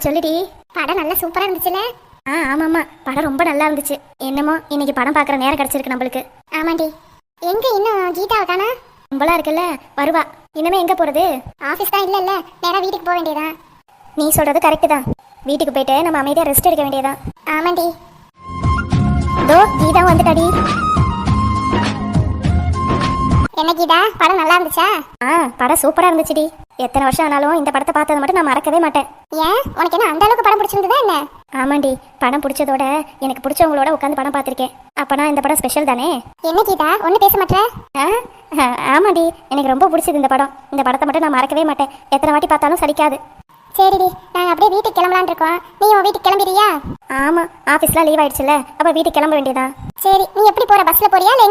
சொல்லுடி. படம் நல்லா சூப்பரா இருந்துச்சுல? ஆமாம்மா, படம் ரொம்ப நல்லா இருந்துச்சு. என்னமோ இன்னைக்கு படம் பார்க்குற நேரம் கிடைச்சிருக்கு நம்மளுக்கு. ஆமாண்டி. எங்க இன்னும் கீதாவை காணா? கும்பலா இருக்குல்ல, வருவா. இனிமே எங்க போறது? ஆஃபீஸ் தான் இல்ல நேரா வீட்டுக்கு போக வேண்டியதான். நீ சொல்றது கரெக்டு தான். வீட்டுக்கு போயிட்டு நம்ம அமைதியா ரெஸ்ட் எடுக்க வேண்டியதான். ஆமாண்டி. தோ கீதா வந்துட்டாடி. என்ன கீதா, படம் நல்லா இருந்துச்சா? படம் சூப்பரா இருந்துச்சுடி. எத்தனை வருஷம் ஆனாலும் இந்த படத்தை பார்த்ததை மட்டும் நான் மறக்கவே மாட்டேன். ஏன், உனக்கு என்ன அந்த அளவுக்கு படம் பிடிச்சிருந்ததா என்ன? ஆமாண்டி, படம் பிடிச்சதோட எனக்கு பிடிச்சவங்களோட உட்காந்து படம் பார்த்துருக்கேன். அப்பனா இந்த படம் ஸ்பெஷல் தானே. என்ன கீதா, ஒன்னும் பேச மாட்டே? ஆமாண்டி, எனக்கு ரொம்ப பிடிச்சது இந்த படம். இந்த படத்தை மட்டும் நான் மறக்கவே மாட்டேன். எத்தனை வாட்டி பார்த்தாலும் சலிக்காது. சரிடி, நாங்கள் அப்படியே வீட்டுக்கு கிளம்பலான் இருக்கோம். நீ உன் வீட்டுக்கு கிளம்பிடுறியா? ஆமா, ஆஃபீஸ்லாம் லீவ் ஆயிடுச்சுல, அப்போ வீட்டுக்கு கிளம்ப வேண்டியதான். சரி, நீ எப்படி போற? பஸ்ல போறியா இல்லை